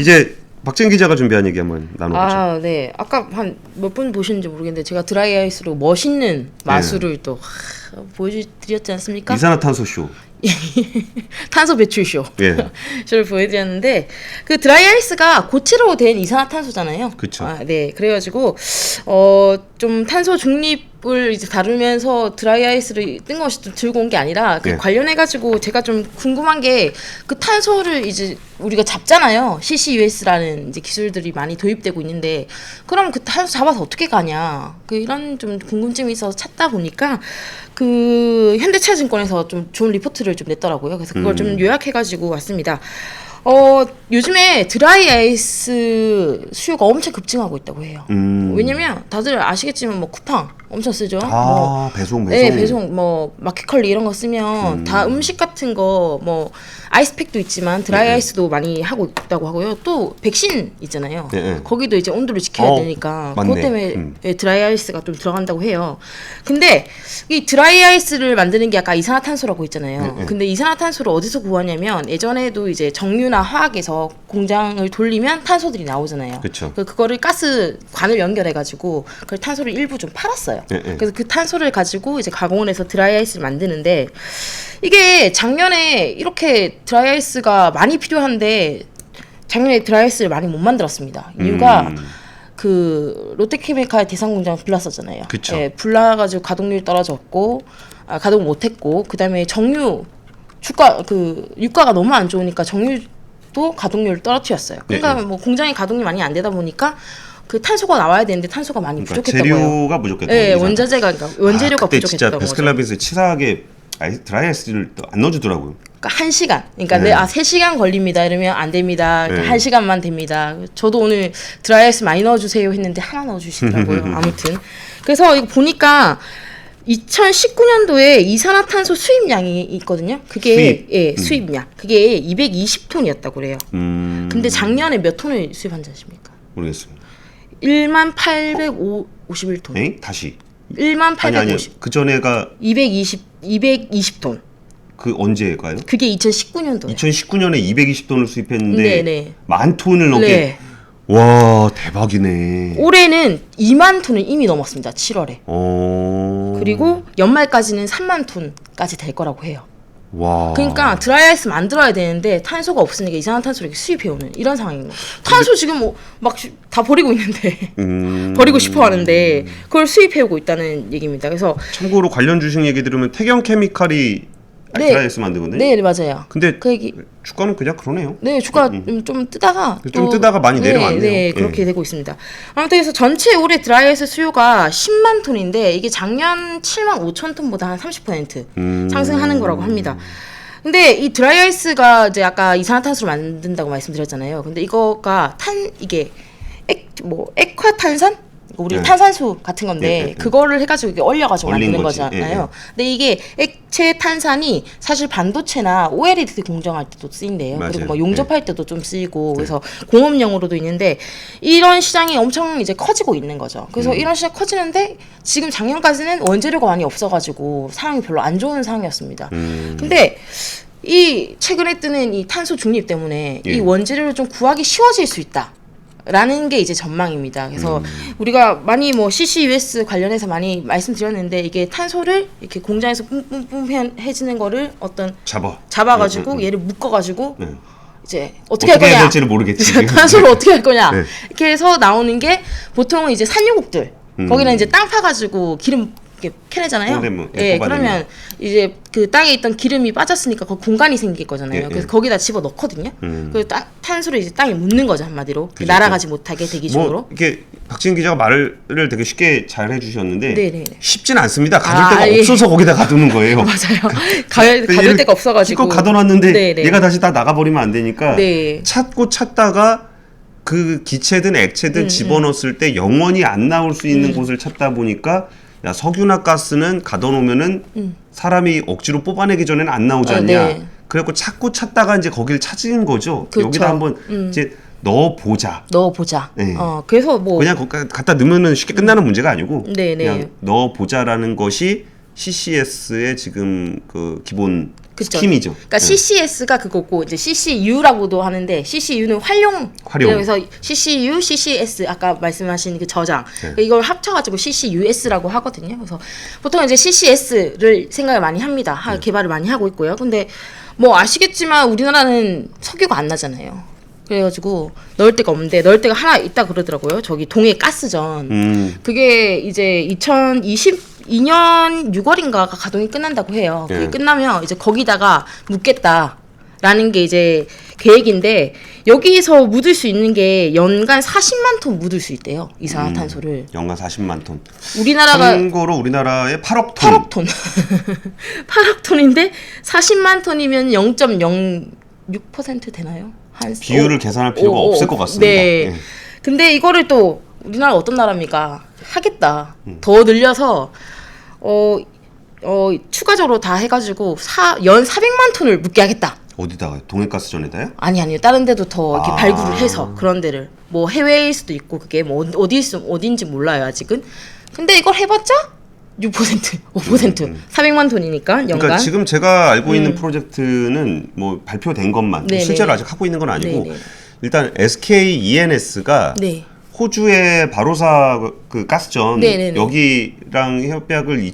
이제 박진 기자가 준비한 얘기 한번 나눠보죠. 아, 네. 아까 한 몇 분 보셨는지 모르겠는데 제가 드라이 아이스로 멋있는 마술을 또 보여드렸지 않습니까? 이산화탄소 쇼. 탄소 배출 쇼. 예. 쇼를 보여드렸는데 그 드라이 아이스가 고체로 된 이산화탄소잖아요. 그쵸. 아, 네. 그래가지고 좀 탄소 중립을 이제 다루면서 드라이 아이스를 뜬금없이 좀 들고 온 게 아니라 그 예. 관련해가지고 제가 좀 궁금한 게 그 탄소를 이제 우리가 잡잖아요. CCUS라는 이제 기술들이 많이 도입되고 있는데 그럼 그 탄소 잡아서 어떻게 가냐? 그 이런 좀 궁금증이 있어서 찾다 보니까 그 현대차증권에서 좀 좋은 리포트를 좀 냈더라고요. 그래서 그걸 좀 요약해가지고 왔습니다. 요즘에 드라이 아이스 수요가 엄청 급증하고 있다고 해요. 왜냐면 다들 아시겠지만 뭐 쿠팡 엄청 쓰죠. 아, 배송. 네, 배송 뭐 마켓컬리 이런 거 쓰면 다 음식 같은 거 뭐 아이스팩도 있지만 드라이 아이스도 많이 하고 있다고 하고요. 또 백신 있잖아요. 네. 거기도 이제 온도를 지켜야 되니까 맞네. 그것 때문에 드라이 아이스가 좀 들어간다고 해요. 근데 이 드라이 아이스를 만드는 게 아까 이산화탄소라고 했잖아요. 근데 이산화탄소를 어디서 구하냐면 예전에도 이제 정유나 화학에서 공장을 돌리면 탄소들이 나오잖아요. 그쵸. 그거를 가스 관을 연결해 가지고 그 탄소를 일부 좀 팔았어요. 그래서 그 탄소를 가지고 이제 가공을 해서 드라이 아이스를 만드는데 이게 작년에 이렇게 드라이 아이스가 많이 필요한데 작년에 드라이 아이스를 많이 못 만들었습니다. 이유가 그 롯데케미칼 대상공장 불났었잖아요. 그쵸. 예, 불나가지고 가동률이 떨어졌고 가동 못했고 그 다음에 정유 유가가 너무 안 좋으니까 정유도 가동률을 떨어뜨렸어요. 그러니까 뭐 공장이 가동이 많이 안 되다 보니까 그 탄소가 나와야 되는데 탄소가 많이 부족했다고요. 재료가 부족했던 네, 원자재가 그러니까 원재료가 그때 부족했던 진짜 거죠. 베스킨라빈스 치사하게 드라이 아이스를 또 안 넣어주더라고요. 그러니까 1시간. 그러니까 네. 3시간 걸립니다. 이러면 안 됩니다. 네. 1시간만 됩니다. 저도 오늘 드라이 아이스 많이 넣어주세요 했는데 하나 넣어주시더라고요. 아무튼. 그래서 이거 보니까 2019년도에 이산화탄소 수입량이 있거든요. 그게 수입량. 그게 220톤이었다고 그래요. 근데 작년에 몇 톤을 수입한지 아십니까? 모르겠습니다. 1851톤. 에? 다시. 1850. 그 전에가 220톤. 그 언제가요? 그게 2019년도에. 2019년에 220톤을 수입했는데 네네. 10,000톤을 넘게. 네. 와, 대박이네. 올해는 2만 톤을 이미 넘었습니다. 7월에. 그리고 연말까지는 3만 톤까지 될 거라고 해요. 와. 그러니까 드라이 아이스 만들어야 되는데 탄소가 없으니까 이산화탄소를 이렇게 수입해오는 이런 상황인 거예요. 탄소 지금 뭐 막 다 버리고 있는데 버리고 싶어 하는데 그걸 수입해오고 있다는 얘기입니다. 그래서 참고로 관련 주식 얘기 들으면 태경케미칼이 네. 드라이 아이스 만드거든요. 네, 맞아요. 근데 그 얘기 주가는 그냥 그러네요. 네, 주가 좀 뜨다가 좀 뜨다가 많이 내려왔네요. 네, 그렇게 되고 있습니다. 아무튼 그래서 전체 올해 드라이 아이스 수요가 10만 톤인데 이게 작년 7만 5천 톤보다 한 30% 상승하는 거라고 합니다. 근데 이 드라이 아이스가 이제 아까 이산화탄소를 만든다고 말씀드렸잖아요. 근데 이거가 이게 액화탄산? 우리 탄산수 같은 건데 그거를 해가지고 이게 얼려가지고 만드는 거잖아요. 근데 이게 액체 탄산이 사실 반도체나 OLED 공정할 때도 쓰인대요. 맞아요. 그리고 뭐 용접할 때도 좀 쓰이고 그래서 공업용으로도 있는데 이런 시장이 엄청 이제 커지고 있는 거죠. 그래서 이런 시장 커지는데 지금 작년까지는 원재료가 많이 없어가지고 상황이 별로 안 좋은 상황이었습니다. 근데 이 최근에 뜨는 이 탄소 중립 때문에 이 원재료를 좀 구하기 쉬워질 수 있다. 라는 게 이제 전망입니다. 그래서 우리가 많이 뭐 CCUS 관련해서 많이 말씀드렸는데 이게 탄소를 이렇게 공장에서 뿜뿜뿜 해지는 거를 잡아가지고 얘를 묶어가지고 이제 어떻게 할 거냐? 해야 될지를 모르겠지. 탄소를 어떻게 할 거냐? 이렇게 해서 나오는 게 보통은 이제 산유국들 거기는 이제 땅 파가지고 기름 캐내잖아요. 그러면 이제 그 땅에 있던 기름이 빠졌으니까 그 공간이 생길 거잖아요. 그래서 거기다 집어 넣거든요. 그 탄소를 이제 땅에 묻는 거죠 한마디로. 날아가지 못하게 대기 중으로. 뭐 이렇게 박진 기자가 말을 되게 쉽게 잘 해주셨는데 네네. 쉽진 않습니다. 가둘 데가 없어서 거기다 가두는 거예요. 맞아요. 가둘 데가 없어가지고. 가둬놨는데 얘가 다시 다 나가버리면 안 되니까 찾다가 그 기체든 액체든 집어넣었을 때 영원히 안 나올 수 있는 곳을 찾다 보니까 야, 석유나 가스는 가둬놓으면은 사람이 억지로 뽑아내기 전에는 안 나오지 않냐. 그래갖고 찾다가 이제 거길 찾은 거죠. 그렇죠. 여기다 한번 이제 넣어보자. 네. 그래서 뭐 그냥 갖다 넣으면은 쉽게 끝나는 문제가 아니고 네네. 그냥 넣어보자라는 것이 CCS의 지금 그 기본 그쵸. 스킴이죠. 그러니까 CCS가 그거고 이제 CCU라고도 하는데 CCU는 활용. 그래서 CCU, CCS 아까 말씀하신 그 저장 이걸 합쳐가지고 CCUS라고 하거든요. 그래서 보통 이제 CCS를 생각을 많이 합니다. 개발을 많이 하고 있고요. 근데 뭐 아시겠지만 우리나라는 석유가 안 나잖아요. 그래가지고 넣을 데가 없는데 넣을 데가 하나 있다 그러더라고요. 저기 동해 가스전. 그게 이제 2022년 6월인가가 가동이 끝난다고 해요. 그게 끝나면 이제 거기다가 묻겠다라는 게 이제 계획인데 여기서 묻을 수 있는 게 연간 40만 톤 묻을 수 있대요. 이산화탄소를. 연간 40만 톤. 우리나라가 참고로 우리나라의 8억 톤. 8억 톤. 8억 톤인데 40만 톤이면 0.06% 되나요? 비율을 계산할 필요가 없을 것 같습니다. 네. 예. 근데 이거를 또 우리나라 어떤 나라입니까? 하겠다. 더 늘려서 추가적으로 다 해가지고 연 400만 톤을 묻게 하겠다. 어디다가요? 동해가스전에다요? 아니요. 다른 데도 더 이렇게 발굴을 해서 그런 데를 뭐 해외일 수도 있고 그게 뭐 어딘지 몰라요 아직은. 근데 이걸 해봤자 6%, 5%, 400만 톤이니까 연간. 그러니까 지금 제가 알고 있는 프로젝트는 뭐 발표된 것만 실제로 아직 하고 있는 건 아니고 일단 SK ENS가 호주의 바로사 그 가스전 여기랑 협약을 한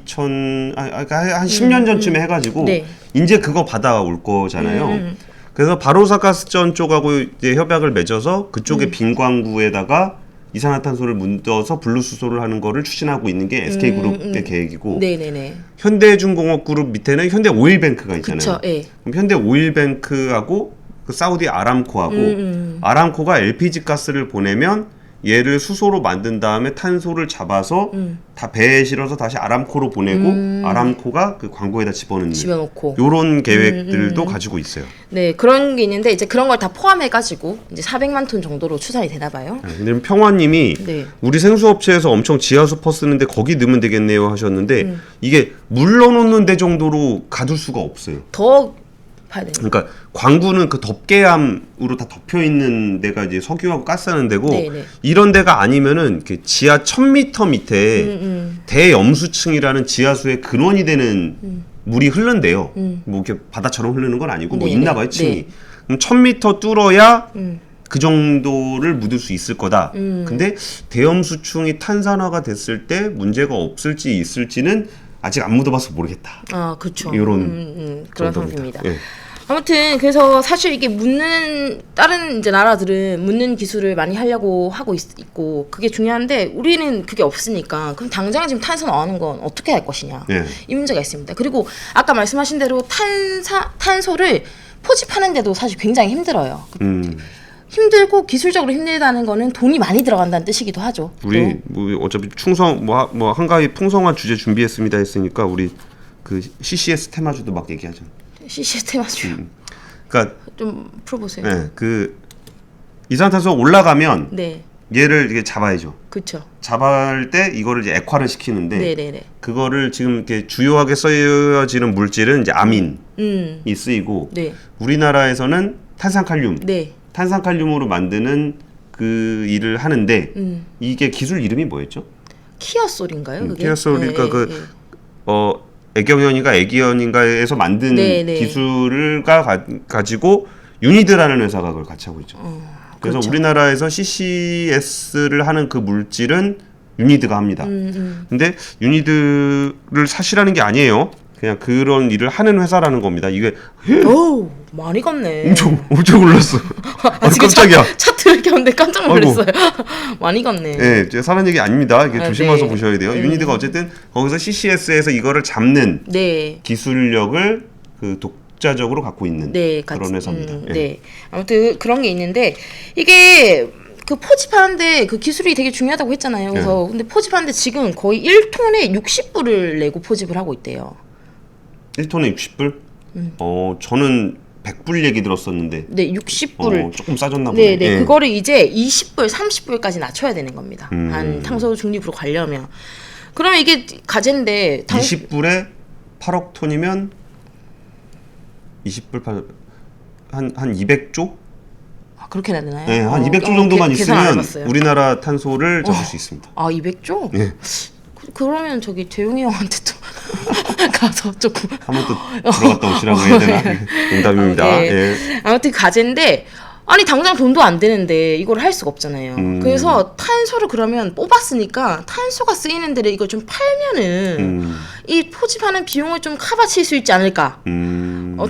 10년 전쯤에 해가지고 이제 그거 받아올 거잖아요. 그래서 바로사 가스전 쪽하고 이제 협약을 맺어서 그쪽의 빈 광구에다가 이산화탄소를 묻어서 분리수소를 하는 거를 추진하고 있는 게 SK그룹의 계획이고 현대중공업그룹 밑에는 현대오일뱅크가 있잖아요. 그쵸, 예. 그럼 현대오일뱅크하고 그 사우디 아람코하고 아람코가 LPG 가스를 보내면 얘를 수소로 만든 다음에 탄소를 잡아서 다 배에 실어서 다시 아람코로 보내고 아람코가 그 광고에다 집어넣고 요런 계획들도 가지고 있어요. 네, 그런 게 있는데 이제 그런 걸 다 포함해 가지고 이제 400만 톤 정도로 추산이 되나 봐요. 근데 평화님이 우리 생수업체에서 엄청 지하수 퍼쓰는데 거기 넣으면 되겠네요 하셨는데 이게 물 넣어놓는 데 정도로 가둘 수가 없어요. 더 봐야 돼요. 그러니까 광구는 그 덮개암으로 다 덮여 있는 데가 이제 석유하고 가스하는 데고 이런 데가 아니면은 그 지하 1000m 밑에 대염수층이라는 지하수의 근원이 되는 물이 흐른대요. 뭐 이렇게 바다처럼 흐르는 건 아니고 뭐 있나 봐요, 층이. 그럼 1000m 뚫어야 그 정도를 묻을 수 있을 거다. 근데 대염수층이 탄산화가 됐을 때 문제가 없을지 있을지는 아직 안 묻어봐서 모르겠다. 아, 그렇죠. 이런 그런 상태입니다. 아무튼 그래서 사실 이게 다른 이제 나라들은 묻는 기술을 많이 하려고 하고 있고 그게 중요한데 우리는 그게 없으니까 그럼 당장 지금 탄소 나오는 건 어떻게 할 것이냐 이 문제가 있습니다. 그리고 아까 말씀하신 대로 탄소를 포집하는데도 사실 굉장히 힘들어요. 힘들고 기술적으로 힘들다는 거는 돈이 많이 들어간다는 뜻이기도 하죠. 우리 뭐 어차피 뭐 한가위 풍성한 주제 준비했습니다 했으니까 우리 그 CCS 테마주도 막 얘기하죠. CCS 테마주. 그러니까 좀 풀어보세요. 네, 그 이산탄소 올라가면 얘를 이렇게 잡아야죠. 그렇죠. 잡을 때 이거를 이제 액화를 시키는데 그거를 지금 이렇게 주요하게 쓰여지는 물질은 이제 아민이 쓰이고 우리나라에서는 탄산칼륨. 탄산칼륨으로 만드는 그 일을 하는데 이게 기술 이름이 뭐였죠? 키어솔인가요? 그게? 키어솔이니까 애경연인가 애기연인가에서 만든 기술을 가지고 유니드라는 회사가 그걸 같이 하고 있죠. 그래서 우리나라에서 CCS를 하는 그 물질은 유니드가 합니다. 근데 유니드를 사실하는 게 아니에요. 그냥 그런 일을 하는 회사라는 겁니다. 이게 오 많이 갔네. 엄청 놀랐어. 깜짝이야. 차트 이렇게 하는데 깜짝 놀랐어요. 많이 갔네. 네, 사는 얘기 아닙니다. 이게 조심해서 보셔야 돼요. 유니드가 어쨌든 거기서 CCS에서 이거를 잡는 기술력을 그 독자적으로 갖고 있는 그런 회사입니다. 아무튼 그런 게 있는데 이게 그 포집하는데 그 기술이 되게 중요하다고 했잖아요. 그래서 근데 포집하는데 지금 거의 1톤에 60불을 내고 포집을 하고 있대요. 1톤에 60불? 저는 100불 얘기 들었었는데. 60불. 조금 싸졌나 보네. 그거를 이제 20불, 30불까지 낮춰야 되는 겁니다. 한 탄소 중립으로 가려면. 그러면 이게 가제인데 20불에 8억 톤이면 20불 한 200조? 그렇게 해야 되나요? 네, 한 200조 정도만 있으면 우리나라 탄소를 잡을 수 있습니다. 200조? 그러면 저기 재용이 형한테 또 가서 조금 한번 또 들어갔다 오시라고 해야 되나? 농담입니다. 네. 예. 아무튼 가제인데 아니 당장 돈도 안 되는데 이걸 할 수가 없잖아요. 그래서 탄소를 그러면 뽑았으니까 탄소가 쓰이는 데를 이걸 좀 팔면은 이 포집하는 비용을 좀 커버칠 수 있지 않을까.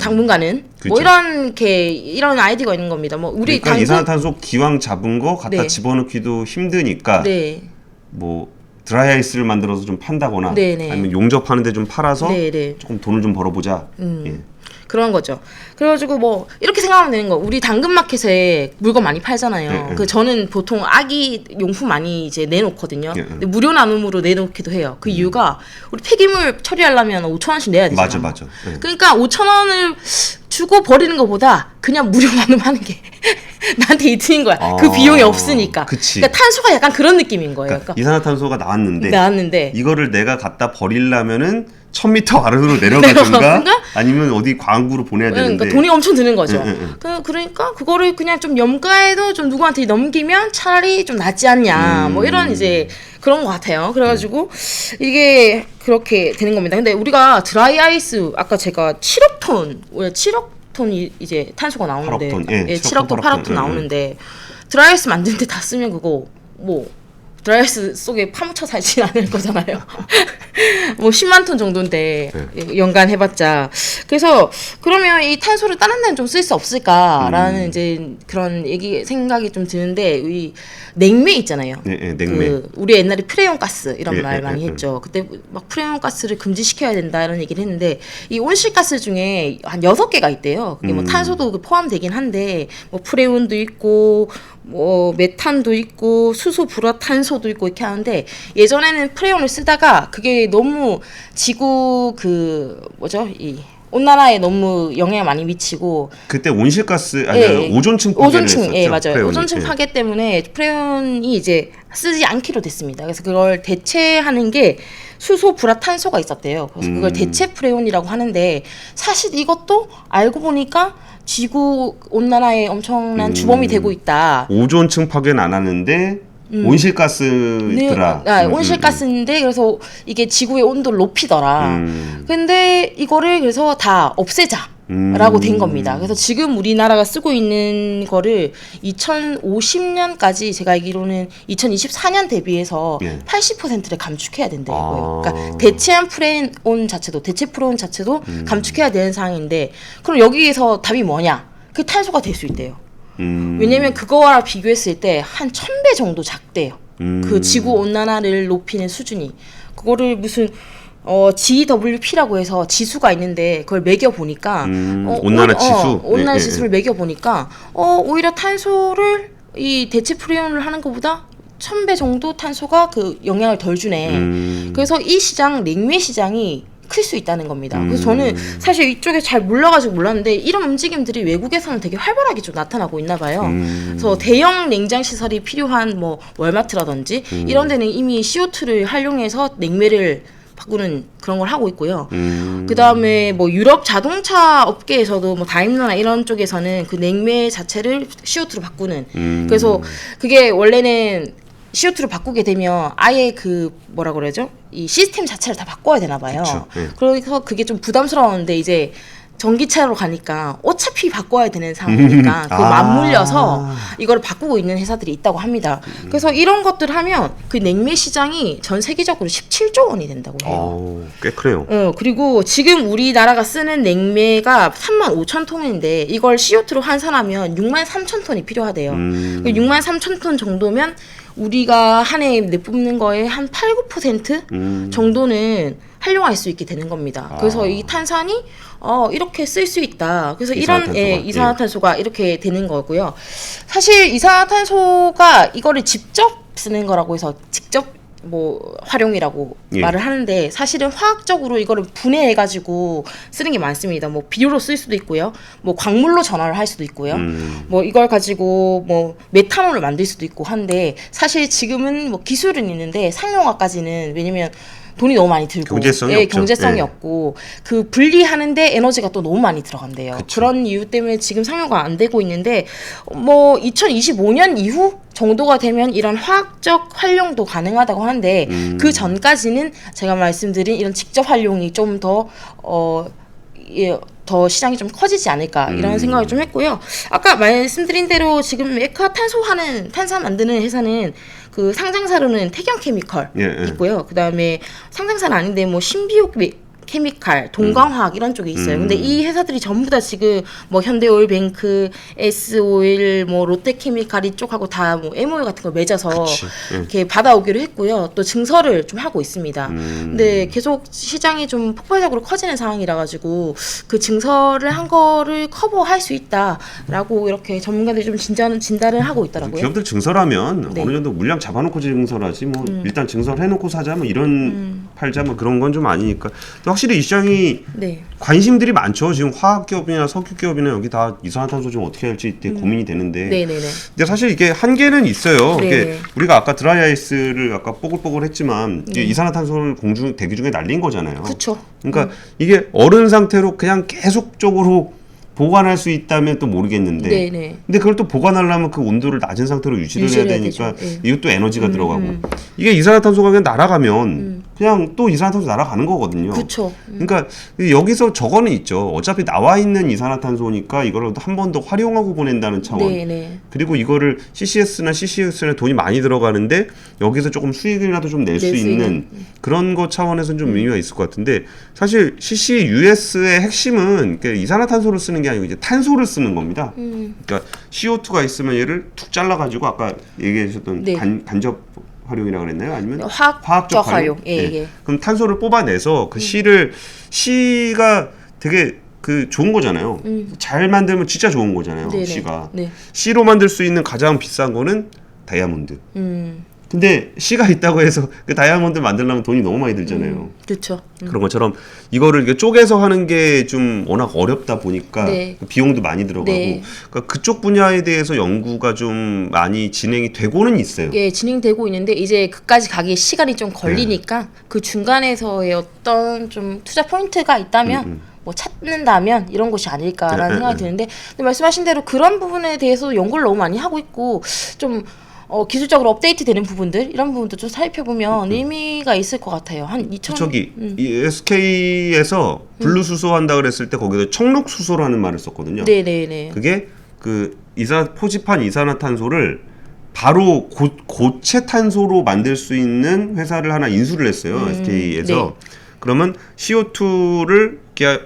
당분간은 그쵸. 뭐 이런 아이디어가 있는 겁니다. 뭐 우리 그러니까 이산화탄소 기왕 잡은 거 갖다 네. 집어넣기도 힘드니까 네. 뭐 드라이아이스를 만들어서 좀 판다거나 네네. 아니면 용접하는데 좀 팔아서 네네. 조금 돈을 좀 벌어보자. 예. 그런 거죠. 그래가지고 뭐 이렇게 생각하면 되는 거. 우리 당근마켓에 물건 많이 팔잖아요. 그 저는 보통 아기 용품 많이 이제 내놓거든요. 근데 무료 나눔으로 내놓기도 해요. 그 이유가 우리 폐기물 처리하려면 5,000원씩 내야 되잖아요. 맞아. 예. 그러니까 5,000원을 주고 버리는 것보다 그냥 무료 나눔하는 게 나한테 이득인 거야. 그 비용이 없으니까. 그치. 그러니까 탄소가 약간 그런 느낌인 거예요. 그러니까 이산화탄소가 나왔는데 나왔는데 이거를 내가 갖다 버리려면은 1000m 아래로 내려가든가 아니면 어디 광구로 보내야 되는데 그러니까 돈이 엄청 드는 거죠. 그러니까 그거를 그냥 좀 염가해도 좀 누구한테 넘기면 차라리 좀 낫지 않냐. 뭐 이런 이제 그런 것 같아요. 그래가지고 이게 그렇게 되는 겁니다. 근데 우리가 드라이 아이스 아까 제가 7억 톤, 왜 7억 톤이 이제 탄소가 나오는데 8억 톤, 예, 7억 톤, 8억 8억 톤 나오는데 드라이 아이스 만드는데 다 쓰면 그거 뭐 드라이아이스 속에 파묻혀 살진 않을 거잖아요. 뭐 10만 톤 정도인데 연간 해봤자. 그래서 그러면 이 탄소를 다른 데는 좀 쓸 수 없을까라는 이제 그런 생각이 좀 드는데 이 냉매 있잖아요. 네, 냉매. 우리 옛날에 프레온 가스 이런 말 많이 했죠. 그때 막 프레온 가스를 금지시켜야 된다 이런 얘기를 했는데 이 온실가스 중에 한 6개가 있대요. 그게 뭐 탄소도 포함되긴 한데 뭐 프레온도 있고 뭐 메탄도 있고 수소 불화탄소도 있고 이렇게 하는데 예전에는 프레온을 쓰다가 그게 너무 지구 이 온난화에 너무 영향을 많이 미치고 그때 온실가스 아니 오존층 파괴를 했었죠. 맞아요. 프레온이. 오존층 파괴 때문에 프레온이 이제 쓰지 않기로 됐습니다. 그래서 그걸 대체하는 게 수소 불화탄소가 있었대요. 그래서 그걸 대체 프레온이라고 하는데 사실 이것도 알고 보니까 지구 온난화에 엄청난 주범이 되고 있다. 오존층 파괴는 안 하는데 온실가스더라. 온실가스인데 그래서 이게 지구의 온도를 높이더라. 근데 이거를 그래서 다 없애자라고 된 겁니다. 그래서 지금 우리나라가 쓰고 있는 거를 2050년까지 제가 알기로는 2024년 대비해서 80%를 감축해야 된다 이거예요. 그러니까 대체한 프레온 자체도 감축해야 되는 상황인데 그럼 여기에서 답이 뭐냐? 그 탄소가 될 수 있대요. 왜냐면 그거와 비교했을 때 한 1000배 정도 작대요. 그 지구 온난화를 높이는 수준이. 그거를 무슨 GWP라고 해서 지수가 있는데 그걸 매겨 보니까 온난화 지수. 온난화 지수를 매겨 보니까 오히려 탄소를 이 대체 프레온을 하는 것보다 1000배 정도 탄소가 그 영향을 덜 주네. 그래서 이 시장 냉매 시장이 클 수 있다는 겁니다. 그래서 저는 사실 이쪽에 잘 몰라가지고 몰랐는데 이런 움직임들이 외국에서는 되게 활발하게 좀 나타나고 있나 봐요. 그래서 대형 냉장 시설이 필요한 뭐 월마트라든지 이런 데는 이미 CO2를 활용해서 냉매를 바꾸는 그런 걸 하고 있고요. 그 다음에 뭐 유럽 자동차 업계에서도 뭐 다임러나 이런 쪽에서는 그 냉매 자체를 CO2로 바꾸는. 그래서 그게 원래는 CO2로 바꾸게 되면 아예 그 뭐라 그러죠? 이 시스템 자체를 다 바꿔야 되나 봐요. 그래서 그게 좀 부담스러웠는데 이제 전기차로 가니까 어차피 바꿔야 되는 상황이니까 그거 맞물려서 이걸 바꾸고 있는 회사들이 있다고 합니다. 그래서 이런 것들 하면 그 냉매 시장이 전 세계적으로 17조 원이 된다고 해요. 꽤 크네요. 그리고 지금 우리나라가 쓰는 냉매가 35,000톤인데 이걸 CO2로 환산하면 63,000톤이 필요하대요. 63,000톤 정도면 우리가 한 해에 내뿜는 거에 한 8, 9% 정도는 활용할 수 있게 되는 겁니다. 그래서 이 탄산이 이렇게 쓸 수 있다. 그래서 이산화탄소가 이렇게 되는 거고요. 사실 이산화탄소가 이거를 직접 쓰는 거라고 해서 직접 뭐 활용이라고 말을 하는데 사실은 화학적으로 이거를 분해해가지고 쓰는 게 많습니다. 뭐 비료로 쓸 수도 있고요. 뭐 광물로 전환을 할 수도 있고요. 뭐 이걸 가지고 뭐 메탄올을 만들 수도 있고 한데 사실 지금은 뭐 기술은 있는데 상용화까지는 왜냐면 돈이 너무 많이 들고 경제성이 예, 없죠. 경제성이 예. 없고 그 분리하는데 에너지가 또 너무 많이 들어간대요. 그쵸. 그런 이유 때문에 지금 상용화 안 되고 있는데 뭐 2025년 이후 정도가 되면 이런 화학적 활용도 가능하다고 하는데 그 전까지는 제가 말씀드린 이런 직접 활용이 좀 더 더 시장이 좀 커지지 않을까 이런 생각을 좀 했고요. 아까 말씀드린 대로 지금 탄산 만드는 회사는 그 상장사로는 태경케미컬 예. 있고요. 그다음에 상장사는 아닌데 뭐 신비옥 케미칼, 동광화학 이런 쪽에 있어요. 근데 이 회사들이 전부 다 지금 뭐 현대오일뱅크, S오일, 뭐 롯데케미칼 이쪽하고 다 뭐 MOU 같은 거 맺어서 이렇게 받아오기로 했고요. 또 증설을 좀 하고 있습니다. 근데 계속 시장이 좀 폭발적으로 커지는 상황이라 가지고 그 증설을 한 거를 커버할 수 있다라고 이렇게 전문가들이 좀 진단을 하고 있더라고요. 기업들 증설하면 네. 어느 정도 물량 잡아놓고 증설하지 뭐 일단 증설해놓고 사자 뭐 이런 팔자 뭐 그런 건 좀 아니니까. 확실히 이 시장이 네. 관심들이 많죠. 지금 화학기업이나 석유기업이나 여기 다 이산화탄소 좀 어떻게 할지 되게 고민이 되는데. 네네네. 근데 사실 이게 한계는 있어요. 네. 이게 우리가 아까 드라이아이스를 아까 뽀글뽀글했지만 이게 이산화탄소를 대기 중에 날린 거잖아요. 그렇죠. 그러니까 이게 얼은 상태로 그냥 계속적으로 보관할 수 있다면 또 모르겠는데. 네네. 근데 그걸 또 보관하려면 그 온도를 낮은 상태로 유지를 해야 되니까 되죠. 예. 이것도 에너지가 들어가고. 이게 이산화탄소가 그냥 날아가면 그냥 또 이산화탄소 날아가는 거거든요. 그렇죠. 그러니까 여기서 저거는 있죠. 어차피 나와 있는 이산화탄소니까 이걸 한 번 더 활용하고 보낸다는 차원. 네네. 그리고 이거를 CCS나 CCUS나 돈이 많이 들어가는데 여기서 조금 수익이라도 좀 낼 수 있는 그런 거 차원에서는 좀 의미가 있을 것 같은데 사실 CCUS의 핵심은 이산화탄소를 쓰는 게 아니고 이제 탄소를 쓰는 겁니다. 그러니까 CO2가 있으면 얘를 툭 잘라가지고 아까 얘기하셨던 네. 간접 활용이라고 그랬나요? 아니면 화학적 활용. 예, 네. 예. 그럼 탄소를 뽑아내서 그 C가 되게 그 좋은 거잖아요. 잘 만들면 진짜 좋은 거잖아요. 네네. C가. 네. C로 만들 수 있는 가장 비싼 거는 다이아몬드. 근데 C가 있다고 해서 그 다이아몬드 만들려면 돈이 너무 많이 들잖아요. 그렇죠. 그런 것처럼 이거를 이렇게 쪼개서 하는 게 좀 워낙 어렵다 보니까 네. 비용도 많이 들어가고 네. 그러니까 그쪽 분야에 대해서 연구가 좀 많이 진행이 되고는 있어요. 예, 진행되고 있는데 이제 그까지 가기에 시간이 좀 걸리니까 그 중간에서의 어떤 좀 투자 포인트가 있다면 뭐 찾는다면 이런 것이 아닐까라는 생각이 드는데 근데 말씀하신 대로 그런 부분에 대해서 연구를 너무 많이 하고 있고 좀 기술적으로 업데이트되는 부분들 이런 부분도 좀 살펴보면 의미가 있을 것 같아요. 한 2000. 저기 이 SK에서 블루 수소한다 그랬을 때 거기서 청록 수소라는 말을 썼거든요. 네네네. 그게 그 포집한 이산화탄소를 바로 고체 탄소로 만들 수 있는 회사를 하나 인수를 했어요. SK에서. 네. 그러면 CO2를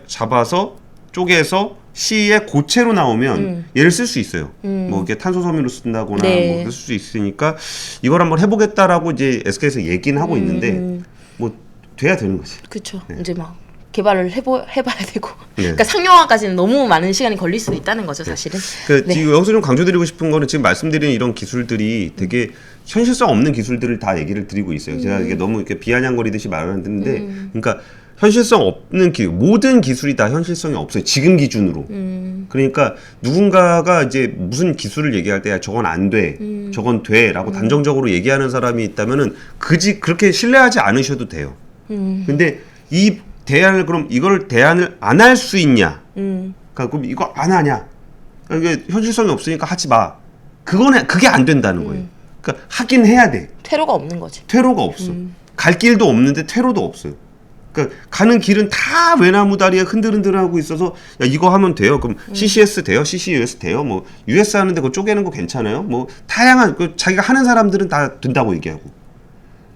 잡아서 쪼개서 C의 고체로 나오면 얘를 쓸 수 있어요. 뭐 이렇게 탄소 섬유로 쓴다거나 네. 뭐 쓸 수 있으니까 이걸 한번 해보겠다라고 이제 SK에서 얘기는 하고 있는데 뭐 돼야 되는 거지. 그렇죠. 이제 막 개발을 해봐야 되고. 네. 그러니까 상용화까지는 너무 많은 시간이 걸릴 수도 있다는 거죠, 사실은. 지금 여기서 좀 강조드리고 싶은 거는 지금 말씀드리는 이런 기술들이 되게 현실성 없는 기술들을 다 얘기를 드리고 있어요. 제가 이게 너무 이렇게 비아냥거리듯이 말을 안 듣는데, 그러니까 현실성 없는 모든 기술이 다 현실성이 없어요. 지금 기준으로. 그러니까 누군가가 이제 무슨 기술을 얘기할 때 저건 안 돼, 저건 돼라고 단정적으로 얘기하는 사람이 있다면은 그렇게 신뢰하지 않으셔도 돼요. 근데 이 대안을 그럼 이걸 대안을 안 할 수 있냐? 그러니까 그럼 이거 안 하냐? 그러니까 이게 현실성이 없으니까 하지 마. 그게 안 된다는 거예요. 그러니까 하긴 해야 돼. 퇴로가 없는 거지. 퇴로가 없어. 갈 길도 없는데 퇴로도 없어요. 그러니까 가는 길은 다 외나무 다리에 흔들흔들하고 있어서 야 이거 하면 돼요. 그럼 CCS 돼요? CCUS 돼요? 뭐 US 하는데 그거 쪼개는 거 괜찮아요? 뭐 다양한 자기가 하는 사람들은 다 된다고 얘기하고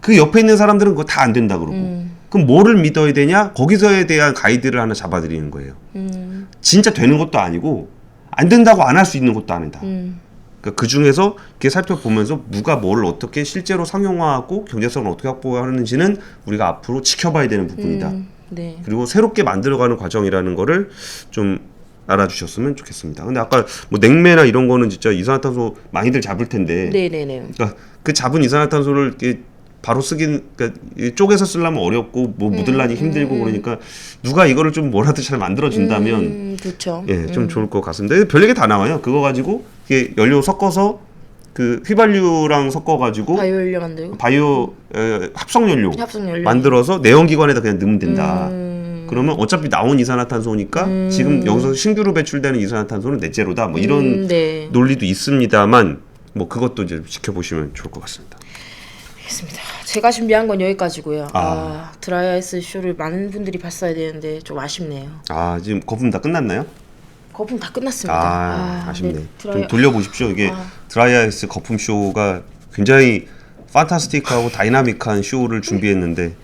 그 옆에 있는 사람들은 그거 다 안 된다 그러고 그럼 뭐를 믿어야 되냐? 거기서에 대한 가이드를 하나 잡아드리는 거예요. 진짜 되는 것도 아니고 안 된다고 안 할 수 있는 것도 아니다. 그러니까 그 중에서 이렇게 살펴보면서 누가 뭘 어떻게 실제로 상용화하고 경제성을 어떻게 확보하는지는 우리가 앞으로 지켜봐야 되는 부분이다. 네. 그리고 새롭게 만들어가는 과정이라는 거를 좀 알아주셨으면 좋겠습니다. 근데 아까 뭐 냉매나 이런 거는 진짜 이산화탄소 많이들 잡을 텐데, 네네네. 그러니까 그 잡은 이산화탄소를 이렇게 바로 그러니까 쪼개서 쓰려면 어렵고 뭐 묻으려니 힘들고 그러니까 누가 이거를 좀 뭐라도 잘 만들어 준다면 그렇죠. 예, 좀 좋을 것 같습니다. 별얘기 다 나와요. 그거 가지고 이게 연료 섞어서 그 휘발유랑 섞어가지고 바이오연료 만들고 바이오 합성연료 합성연료 만들어서 내연기관에다 그냥 넣으면 된다. 그러면 어차피 나온 이산화탄소니까 지금 여기서 신규로 배출되는 이산화탄소는 넷제로다. 뭐 이런 네. 논리도 있습니다만 뭐 그것도 이제 지켜보시면 좋을 것 같습니다. 알겠습니다. 제가 준비한 건 여기까지고요. 드라이아이스 쇼를 많은 분들이 봤어야 되는데 좀 아쉽네요. 지금 거품 다 끝났나요? 거품 다 끝났습니다. 아쉽네. 네, 좀 돌려보십시오. 이게 드라이아이스 거품 쇼가 굉장히 판타스틱하고 다이나믹한 쇼를 준비했는데